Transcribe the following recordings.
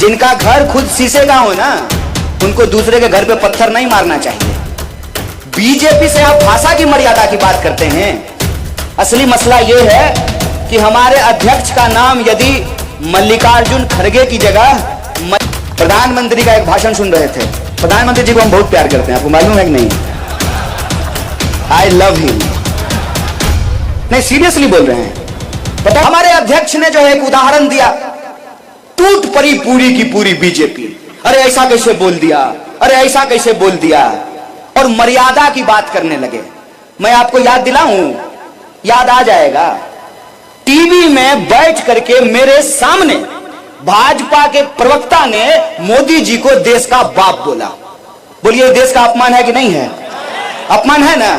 जिनका घर खुद शीशे का हो ना, उनको दूसरे के घर पे पत्थर नहीं मारना चाहिए। बीजेपी से आप भाषा की मर्यादा की बात करते हैं। असली मसला यह है कि हमारे अध्यक्ष का नाम यदि मल्लिकार्जुन खड़गे की जगह प्रधानमंत्री का एक भाषण सुन रहे थे। प्रधानमंत्री जी को हम बहुत प्यार करते हैं, आपको मालूम है कि नहीं? I love him. नहीं, सीरियसली बोल रहे हैं। पता, हमारे अध्यक्ष ने जो है एक उदाहरण दिया, टूट पड़ी पूरी की पूरी बीजेपी। अरे ऐसा कैसे बोल दिया, अरे ऐसा कैसे बोल दिया, और मर्यादा की बात करने लगे। मैं आपको याद दिलाऊं, याद आ जाएगा। टीवी में बैठ करके मेरे सामने भाजपा के प्रवक्ता ने मोदी जी को देश का बाप बोला। बोलिए, देश का अपमान है कि नहीं है? अपमान है ना।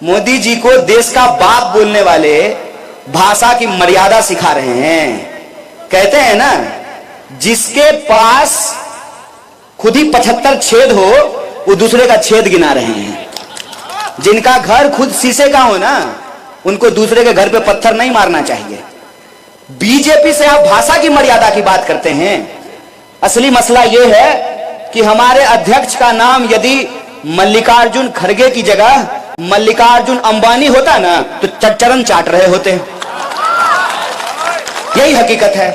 मोदी जी को देश का बाप बोलने वाले भाषा की मर्यादा सिखा रहे हैं। कहते हैं ना, जिसके पास खुद ही 75 छेद हो, वो दूसरे का छेद गिना रहे हैं। जिनका घर खुद शीशे का हो ना, उनको दूसरे के घर पे पत्थर नहीं मारना चाहिए। बीजेपी से आप भाषा की मर्यादा की बात करते हैं। असली मसला यह है कि हमारे अध्यक्ष का नाम यदि मल्लिकार्जुन खड़गे की जगह मल्लिकार्जुन अंबानी होता ना, तो चरण चाट रहे होते। यही हकीकत है।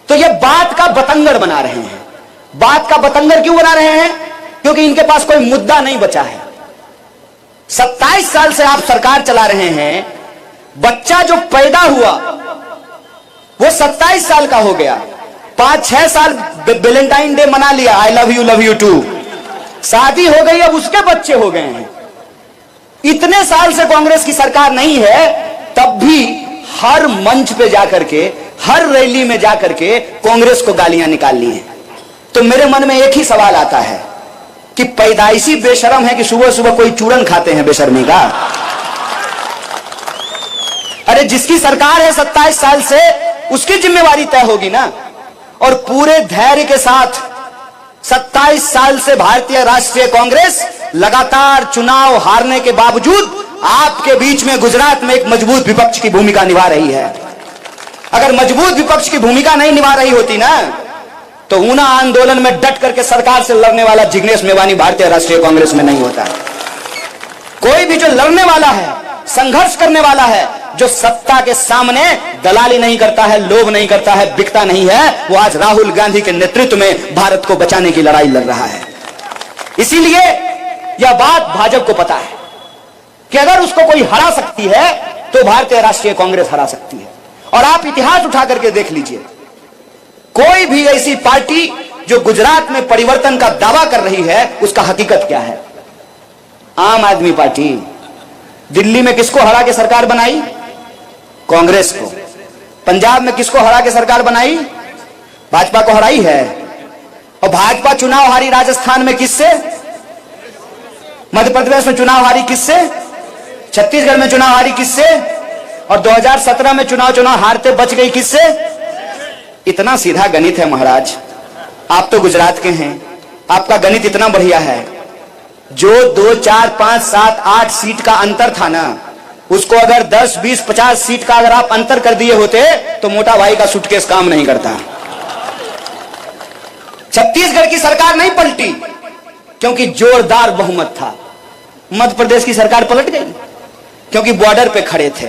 तो ये बात का बतंगड़ बना रहे हैं। बात का बतंगड़ क्यों बना रहे हैं? क्योंकि इनके पास कोई मुद्दा नहीं बचा है। 27 साल से आप सरकार चला रहे हैं। बच्चा जो पैदा हुआ वो 27 साल का हो गया। 5-6 साल वैलेंटाइन डे मना लिया, आई लव यू टू। शादी हो गई, अब उसके बच्चे हो गए हैं। इतने साल से कांग्रेस की सरकार नहीं है, तब भी हर मंच पे जाकर के, हर रैली में जाकर के कांग्रेस को गालियां निकाल ली हैं। तो मेरे मन में एक ही सवाल आता है कि पैदाइशी बेशरम है कि सुबह सुबह कोई चूरन खाते हैं बेशर्मी का। अरे जिसकी सरकार है 27 साल से, उसकी जिम्मेवारी तय होगी ना। और पूरे धैर्य के साथ 27 साल से भारतीय राष्ट्रीय कांग्रेस लगातार चुनाव हारने के बावजूद आपके बीच में गुजरात में एक मजबूत विपक्ष की भूमिका निभा रही है। अगर मजबूत विपक्ष की भूमिका नहीं निभा रही होती ना, तो ऊना आंदोलन में डट करके सरकार से लड़ने वाला जिग्नेश मेवानी भारतीय राष्ट्रीय कांग्रेस में नहीं होता। कोई भी जो लड़ने वाला है, संघर्ष करने वाला है, जो सत्ता के सामने दलाली नहीं करता है, लोभ नहीं करता है, बिकता नहीं है, वो आज राहुल गांधी के नेतृत्व में भारत को बचाने की लड़ाई लड़ रहा है। इसीलिए यह बात भाजपा को पता है कि अगर उसको कोई हरा सकती है तो भारतीय राष्ट्रीय कांग्रेस हरा सकती है। और आप इतिहास उठा करके देख लीजिए, कोई भी ऐसी पार्टी जो गुजरात में परिवर्तन का दावा कर रही है, उसका हकीकत क्या है? आम आदमी पार्टी। दिल्ली में किसको हरा के सरकार बनाई? कांग्रेस को। पंजाब में किसको हरा के सरकार बनाई? भाजपा को हराई है। और भाजपा चुनाव हारी राजस्थान में किससे? मध्य प्रदेश में चुनाव हारी किससे? छत्तीसगढ़ में चुनाव हारी किससे? और 2017 में चुनाव हारते बच गई किससे? इतना सीधा गणित है महाराज। आप तो गुजरात के हैं, आपका गणित इतना बढ़िया है। जो 2, 4, 5, 7, 8 सीट का अंतर था ना, उसको अगर 10, 20, 50 सीट का अगर आप अंतर कर दिए होते तो मोटा भाई का सूटकेस काम नहीं करता। छत्तीसगढ़ की सरकार नहीं पलटी क्योंकि जोरदार बहुमत था। मध्य प्रदेश की सरकार पलट गई क्योंकि बॉर्डर पे खड़े थे।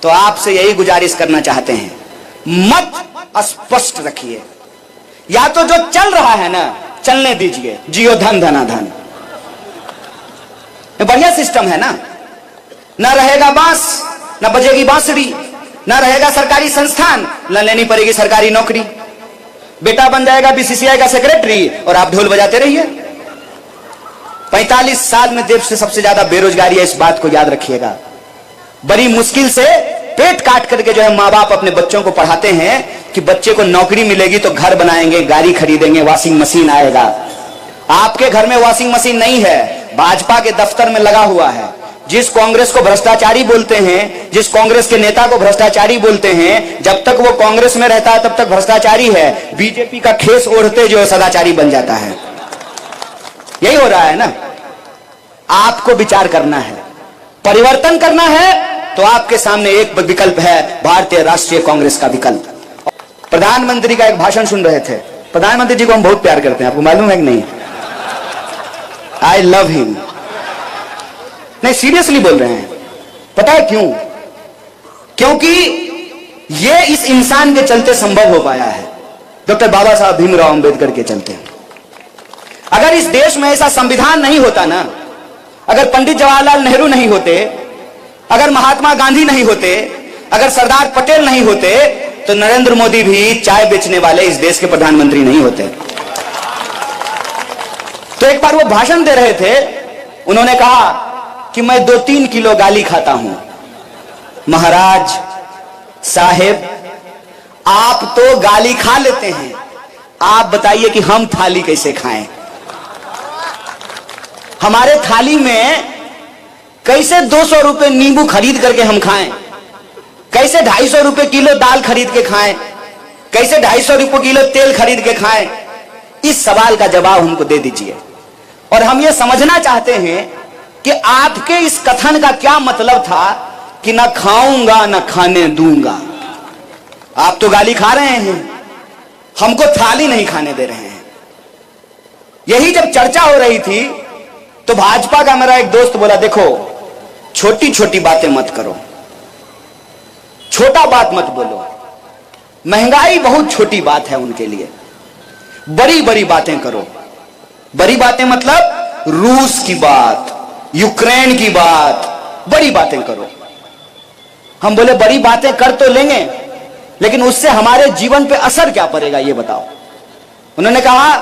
तो आपसे यही गुजारिश करना चाहते हैं, मत स्पष्ट रखिए। या तो जो चल रहा है ना, चलने दीजिए, जियो धन धना धन। बढ़िया सिस्टम है ना। ना रहेगा बांस, ना बजेगी बांसुरी, ना रहेगा सरकारी संस्थान, ना लेनी पड़ेगी सरकारी नौकरी। बेटा बन जाएगा बीसीसीआई का सेक्रेटरी और आप ढोल बजाते रहिए। 45 साल में देश से सबसे ज्यादा बेरोजगारी है, इस बात को याद रखिएगा। बड़ी मुश्किल से पेट काट करके जो है माँ बाप अपने बच्चों को पढ़ाते हैं कि बच्चे को नौकरी मिलेगी तो घर बनाएंगे, गाड़ी खरीदेंगे, वॉशिंग मशीन आएगा। आपके घर में वॉशिंग मशीन नहीं है, भाजपा के दफ्तर में लगा हुआ है। जिस कांग्रेस को भ्रष्टाचारी बोलते हैं, जिस कांग्रेस के नेता को भ्रष्टाचारी बोलते हैं, जब तक वो कांग्रेस में रहता है तब तक भ्रष्टाचारी है। बीजेपी का खेस ओढ़ते जो सदाचारी बन जाता है। यही हो रहा है ना। आपको विचार करना है, परिवर्तन करना है, तो आपके सामने एक विकल्प है, भारतीय राष्ट्रीय कांग्रेस का विकल्प। प्रधानमंत्री का एक भाषण सुन रहे थे। प्रधानमंत्री जी को हम बहुत प्यार करते हैं, आपको मालूम है कि नहीं? I love him. नहीं, सीरियसली बोल रहे हैं। पता है क्यों? क्योंकि ये इस इंसान के चलते संभव हो पाया है, डॉक्टर बाबा साहब भीमराव अंबेडकर के चलते। अगर इस देश में ऐसा संविधान नहीं होता ना, अगर पंडित जवाहरलाल नेहरू नहीं होते, अगर महात्मा गांधी नहीं होते, अगर सरदार पटेल नहीं होते, तो नरेंद्र मोदी भी चाय बेचने वाले इस देश के प्रधानमंत्री नहीं होते। तो एक बार वो भाषण दे रहे थे, उन्होंने कहा कि मैं 2-3 किलो गाली खाता हूं। महाराज साहेब, आप तो गाली खा लेते हैं, आप बताइए कि हम थाली कैसे खाएं? हमारे थाली में कैसे 200 रुपए नींबू खरीद करके हम खाएं? कैसे 250 रुपए किलो दाल खरीद के खाएं? कैसे 250 रुपए किलो तेल खरीद के खाएं? इस सवाल का जवाब हमको दे दीजिए। और हम ये समझना चाहते हैं कि आपके इस कथन का क्या मतलब था कि ना खाऊंगा ना खाने दूंगा। आप तो गाली खा रहे हैं, हमको थाली नहीं खाने दे रहे हैं। यही जब चर्चा हो रही थी तो भाजपा का मेरा एक दोस्त बोला, देखो छोटी छोटी बातें मत करो, छोटा बात मत बोलो। महंगाई बहुत छोटी बात है उनके लिए, बड़ी बड़ी बातें करो। बड़ी बातें मतलब रूस की बात, यूक्रेन की बात, बड़ी बातें करो। हम बोले बड़ी बातें कर तो लेंगे, लेकिन उससे हमारे जीवन पे असर क्या पड़ेगा ये बताओ। उन्होंने कहा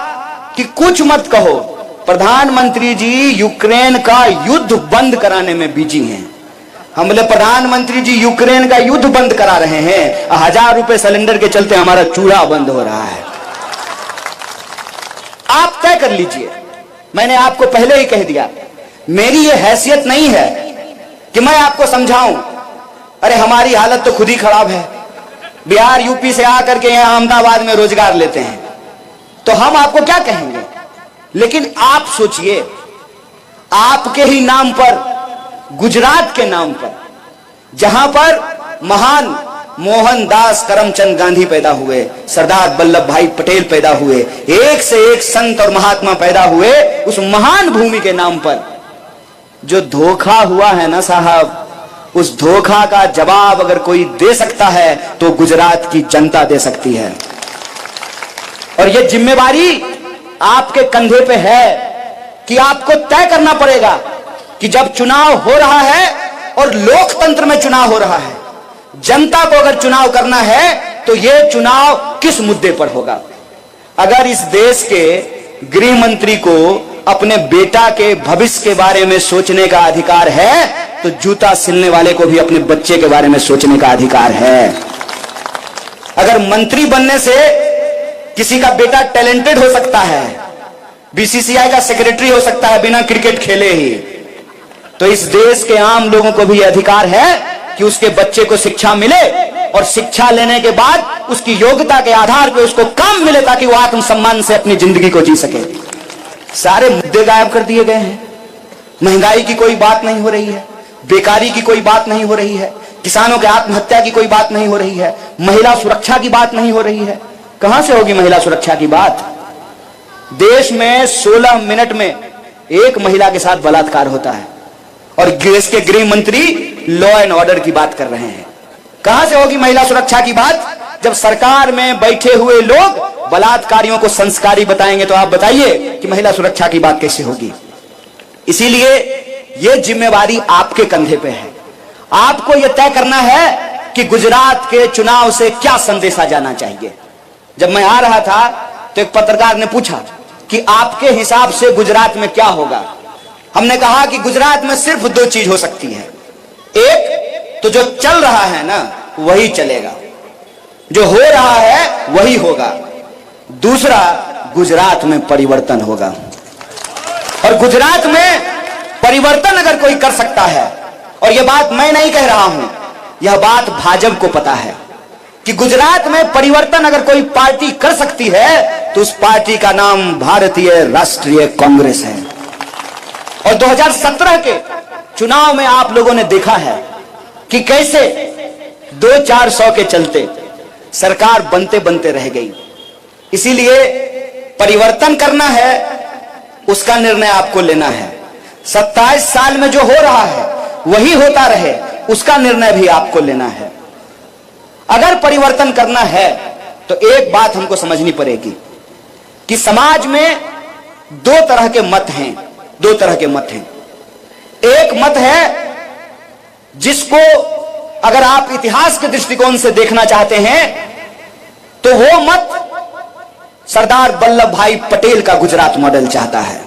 कि कुछ मत कहो, प्रधानमंत्री जी यूक्रेन का युद्ध बंद कराने में बिजी हैं। हम बोले प्रधानमंत्री जी यूक्रेन का युद्ध बंद करा रहे हैं, 1000 रुपए सिलेंडर के चलते हमारा चूल्हा बंद हो रहा है। आप तय कर लीजिए। मैंने आपको पहले ही कह दिया, मेरी ये हैसियत नहीं है कि मैं आपको समझाऊं। अरे हमारी हालत तो खुद ही खराब है। बिहार यूपी से आकर के यहां अहमदाबाद में रोजगार लेते हैं, तो हम आपको क्या कहेंगे? लेकिन आप सोचिए, आपके ही नाम पर, गुजरात के नाम पर, जहां पर महान मोहनदास करमचंद गांधी पैदा हुए, सरदार वल्लभ भाई पटेल पैदा हुए, एक से एक संत और महात्मा पैदा हुए, उस महान भूमि के नाम पर जो धोखा हुआ है ना साहब, उस धोखा का जवाब अगर कोई दे सकता है तो गुजरात की जनता दे सकती है। और यह जिम्मेवारी आपके कंधे पे है कि आपको तय करना पड़ेगा कि जब चुनाव हो रहा है और लोकतंत्र में चुनाव हो रहा है, जनता को अगर चुनाव करना है तो यह चुनाव किस मुद्दे पर होगा। अगर इस देश के गृह मंत्री को अपने बेटा के भविष्य के बारे में सोचने का अधिकार है, तो जूता सिलने वाले को भी अपने बच्चे के बारे में सोचने का अधिकार है। अगर मंत्री बनने से किसी का बेटा टैलेंटेड हो सकता है, बीसीसीआई का सेक्रेटरी हो सकता है बिना क्रिकेट खेले ही, तो इस देश के आम लोगों को भी अधिकार है कि उसके बच्चे को शिक्षा मिले और शिक्षा लेने के बाद उसकी योग्यता के आधार पर उसको काम मिले ताकि वो आत्मसम्मान से अपनी जिंदगी को जी सके। सारे मुद्दे गायब कर दिए गए हैं। महंगाई की कोई बात नहीं हो रही है, बेकारी की कोई बात नहीं हो रही है, किसानों के आत्महत्या की कोई बात नहीं हो रही है, महिला सुरक्षा की बात नहीं हो रही है। कहां से होगी महिला सुरक्षा की बात? देश में 16 मिनट में एक महिला के साथ बलात्कार होता है और देश के गृह मंत्री लॉ एंड ऑर्डर की बात कर रहे हैं। कहां से होगी महिला सुरक्षा की बात जब सरकार में बैठे हुए लोग बलात्कारियों को संस्कारी बताएंगे? तो आप बताइए कि महिला सुरक्षा की बात कैसे होगी? इसीलिए यह जिम्मेवारी आपके कंधे पे है। आपको यह तय करना है कि गुजरात के चुनाव से क्या संदेशा जाना चाहिए। जब मैं आ रहा था तो एक पत्रकार ने पूछा कि आपके हिसाब से गुजरात में क्या होगा। हमने कहा कि गुजरात में सिर्फ 2 चीज हो सकती है। एक तो जो चल रहा है ना वही चलेगा, जो हो रहा है वही होगा। दूसरा, गुजरात में परिवर्तन होगा। और गुजरात में परिवर्तन अगर कोई कर सकता है, और यह बात मैं नहीं कह रहा हूं, यह बात भाजपा को पता है कि गुजरात में परिवर्तन अगर कोई पार्टी कर सकती है तो उस पार्टी का नाम भारतीय राष्ट्रीय कांग्रेस है। और 2017 के चुनाव में आप लोगों ने देखा है कि कैसे 200-400 के चलते सरकार बनते बनते रह गई। इसीलिए परिवर्तन करना है, उसका निर्णय आपको लेना है। 27 साल में जो हो रहा है वही होता रहे, उसका निर्णय भी आपको लेना है। अगर परिवर्तन करना है तो एक बात हमको समझनी पड़ेगी कि समाज में दो तरह के मत हैं। दो तरह के मत हैं। एक मत है जिसको अगर आप इतिहास के दृष्टिकोण से देखना चाहते हैं तो वो मत सरदार वल्लभ भाई पटेल का गुजरात मॉडल चाहता है।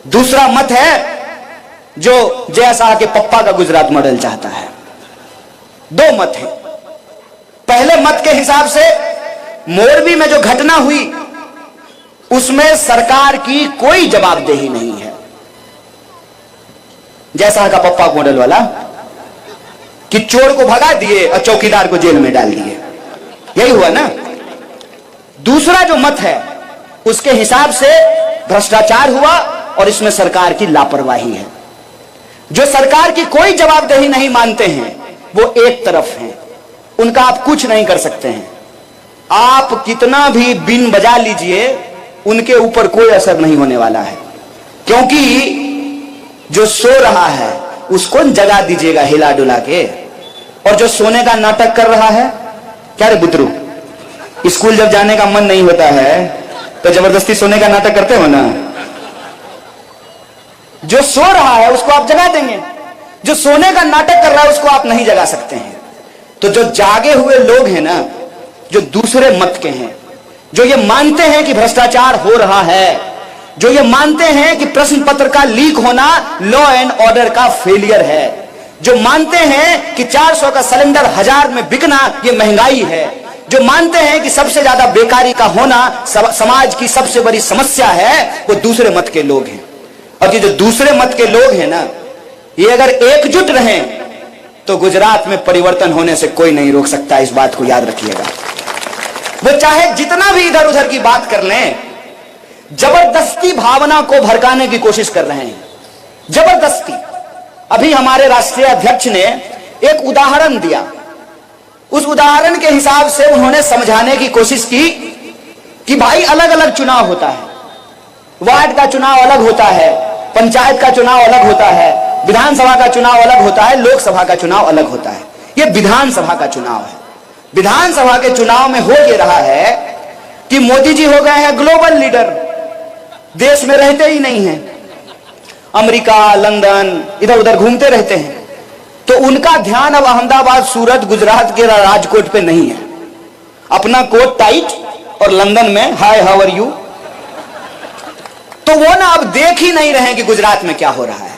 दूसरा मत है जो जय शाह के पप्पा का गुजरात मॉडल चाहता है। दो मत हैं। पहले मत के हिसाब से मोरबी में जो घटना हुई उसमें सरकार की कोई जवाबदेही नहीं है। जय शाह का पप्पा मॉडल वाला कि चोर को भगा दिए और चौकीदार को जेल में डाल दिए, यही हुआ ना। दूसरा जो मत है उसके हिसाब से भ्रष्टाचार हुआ और इसमें सरकार की लापरवाही है। जो सरकार की कोई जवाबदेही नहीं मानते हैं वो एक तरफ हैं, उनका आप कुछ नहीं कर सकते हैं। आप कितना भी बीन बजा लीजिए उनके ऊपर कोई असर नहीं होने वाला है, क्योंकि जो सो रहा है उसको जगा दीजिएगा हिला डुला के, और जो सोने का नाटक कर रहा है, क्या रे बुतरू, स्कूल जब जाने का मन नहीं होता है तो जबरदस्ती सोने का नाटक करते हो ना। जो सो रहा है उसको आप जगा देंगे, जो सोने का नाटक कर रहा है उसको आप नहीं जगा सकते हैं। तो जो जागे हुए लोग हैं ना, जो दूसरे मत के हैं, जो ये मानते हैं कि भ्रष्टाचार हो रहा है, जो ये मानते हैं कि प्रश्न पत्र का लीक होना लॉ एंड ऑर्डर का फेलियर है, जो मानते हैं कि 400 का सिलेंडर 1000 में बिकना ये महंगाई है, जो मानते हैं कि सबसे ज्यादा बेकारी का होना समाज की सबसे बड़ी समस्या है, वो दूसरे मत के लोग हैं। और ये जो दूसरे मत के लोग हैं ना, ये अगर एकजुट रहें तो गुजरात में परिवर्तन होने से कोई नहीं रोक सकता। इस बात को याद रखिएगा। वो चाहे जितना भी इधर उधर की बात कर लें, जबरदस्ती भावना को भड़काने की कोशिश कर रहे हैं, जबरदस्ती। अभी हमारे राष्ट्रीय अध्यक्ष ने एक उदाहरण दिया, उस उदाहरण के हिसाब से उन्होंने समझाने की कोशिश की कि भाई अलग अलग चुनाव होता है, वार्ड का चुनाव अलग होता है, पंचायत का चुनाव अलग होता है, विधानसभा का चुनाव अलग होता है, लोकसभा का चुनाव अलग होता है। ये विधानसभा का चुनाव है। विधानसभा के चुनाव में हो ये रहा है कि मोदी जी हो गए हैं ग्लोबल लीडर, देश में रहते ही नहीं हैं, अमेरिका, लंदन इधर उधर घूमते रहते हैं। तो उनका ध्यान अब अहमदाबाद, सूरत, गुजरात के राजकोट पे नहीं है। अपना कोट टाइट और लंदन में हाय हाउ आर यू। तो वो ना अब देख ही नहीं रहे कि गुजरात में क्या हो रहा है।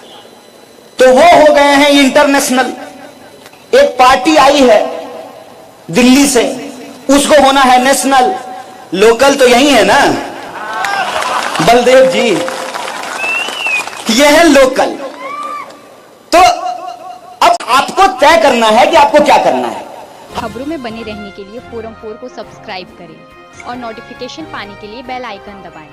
तो वो हो गए हैं इंटरनेशनल। एक पार्टी आई है दिल्ली से, उसको होना है नेशनल। लोकल तो यही है ना, बलदेव जी, ये है लोकल। तो अब आपको तय करना है कि आपको क्या करना है। खबरों में बने रहने के लिए फोरम 4 को सब्सक्राइब करें और नोटिफिकेशन पाने के लिए बेल आइकन दबाएं।